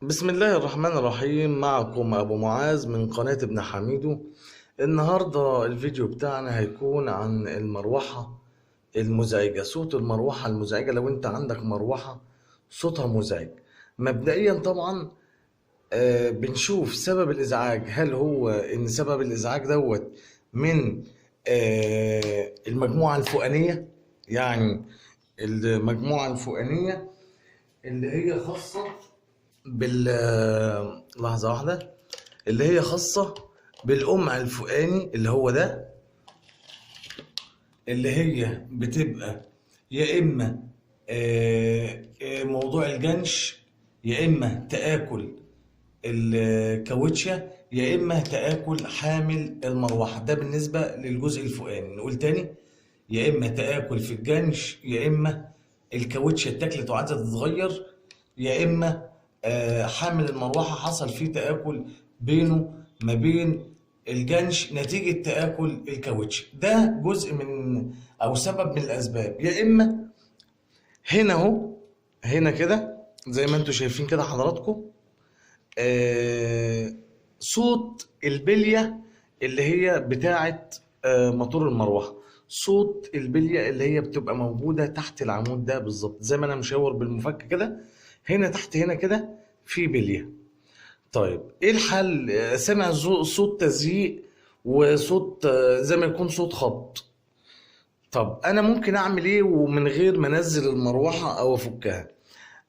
بسم الله الرحمن الرحيم. معكم أبو معاذ من قناة ابن حميدو. النهاردة الفيديو بتاعنا هيكون عن المروحة المزعجة. صوت المروحة المزعجة، لو انت عندك مروحة صوتها مزعج مبدئيا طبعا بنشوف سبب الإزعاج. هل هو إن سبب الإزعاج دوت من المجموعة الفوقانية، يعني المجموعة الفوقانية اللي هي خاصة بال لحظة واحدة، اللي هي خاصة بالقمع الفوقاني اللي هو ده، اللي هي بتبقى يا إما موضوع الجنش، يا إما تآكل الكاوتشة، يا إما تآكل حامل المروحة. ده بالنسبة للجزء الفوقاني. نقول تاني: يا إما تآكل في الجنش، يا إما الكاوتشة اتاكلت وعايزة تتغير، يا إما حامل المروحة حصل فيه تآكل بينه ما بين الجنش نتيجة تآكل الكاوتش. ده جزء من أو سبب من الأسباب. يا إما هنا أهو، هنا كده زي ما انتوا شايفين كده حضراتكم، صوت البلية اللي هي بتاعة موتور المروحة. صوت البلية اللي هي بتبقى موجودة تحت العمود ده بالظبط، زي ما أنا مشاور بالمفك كده. هنا تحت هنا كده في بلية. طيب ايه الحل؟ سامع صوت تزييق وصوت زي ما يكون صوت خبط. طب انا ممكن اعمل ايه ومن غير ما انزل المروحه او افكها؟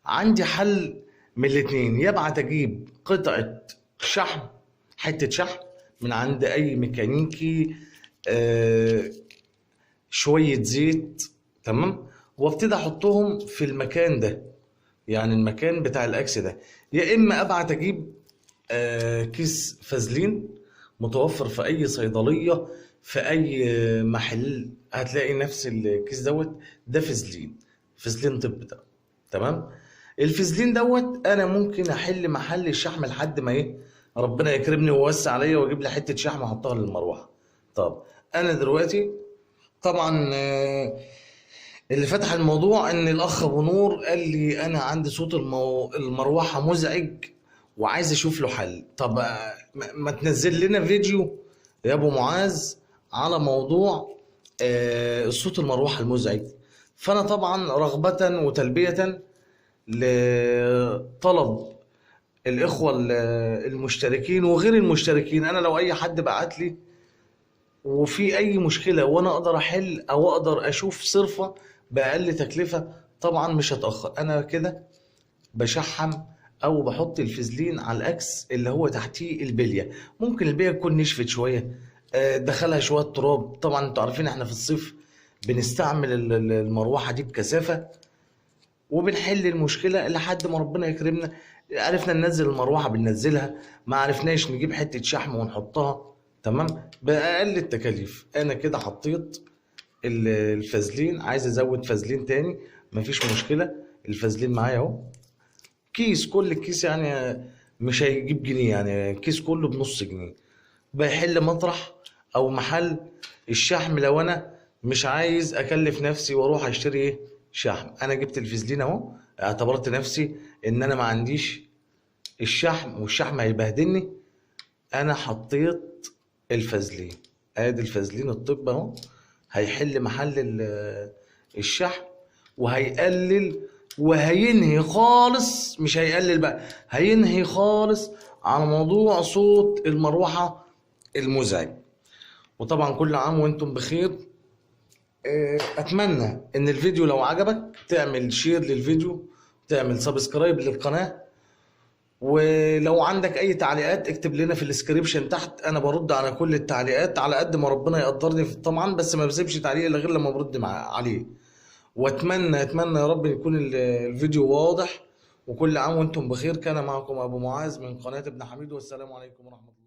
عندي حل من الاتنين: يبعت اجيب قطعه شحم، حته شحم من عند اي ميكانيكي، آه، شويه زيت، تمام، وابتدي احطهم في المكان ده، يعني المكان بتاع الاكس ده. يا اما ابعت اجيب كيس فازلين متوفر في اي صيدليه، في اي محل هتلاقي نفس الكيس دوت. ده فازلين، فازلين طب ده، تمام. الفازلين دوت انا ممكن احل محل الشحم لحد ما ايه، ربنا يكرمني ويوسع عليا واجيب لي حته شحم احطها للمروحه. طب انا دلوقتي طبعا اللي فتح الموضوع ان الاخ ابو نور قال لي انا عندي صوت المروحه مزعج وعايز اشوف له حل. طب ما تنزل لنا فيديو يا ابو معاذ على موضوع صوت المروحه المزعج. فانا طبعا رغبه وتلبيه لطلب الاخوه المشتركين وغير المشتركين، انا لو اي حد بعت لي وفي اي مشكله وانا اقدر احل او اقدر اشوف صرفه باقل تكلفه، طبعا مش هتاخر. انا كده بشحم او بحط الفازلين على الاكس اللي هو تحتيه البليه. ممكن البليه تكون نشفت شويه، دخلها شويه تراب. طبعا انتوا عارفين احنا في الصيف بنستعمل المروحه دي بكثافه، وبنحل المشكله لحد ما ربنا يكرمنا. عرفنا ننزل المروحه بننزلها، ما عرفناش نجيب حته شحم ونحطها، تمام، باقل التكاليف. انا كده حطيت الفازلين، عايز ازود فازلين تاني مفيش مشكله. الفازلين معايا اهو، كيس، كل كيس يعني مش هيجيب جنيه، يعني كيس كله بنص جنيه، بيحل مطرح او محل الشحم. لو انا مش عايز اكلف نفسي واروح اشتري ايه شحم، انا جبت الفازلين اهو، اعتبرت نفسي ان انا ما عنديش الشحم والشحم هيبهدلني، انا حطيت الفازلين. ادي الفازلين الطب اهو، هيحل محل الشحم وهيقلل وهينهي خالص، مش هيقلل بقى، هينهي خالص على موضوع صوت المروحة المزعج. وطبعا كل عام وانتم بخير. اتمنى ان الفيديو لو عجبك تعمل شير للفيديو، تعمل سبسكرايب للقناة، ولو عندك اي تعليقات اكتب لنا في الديسكريبشن تحت، انا برد على كل التعليقات على قد ما ربنا يقدرني طبعا، بس ما بسيبش تعليق الا غير لما برد عليه. اتمنى يا رب يكون الفيديو واضح. وكل عام وانتم بخير. كان معكم ابو معاذ من قناة ابن حميد، والسلام عليكم ورحمة الله.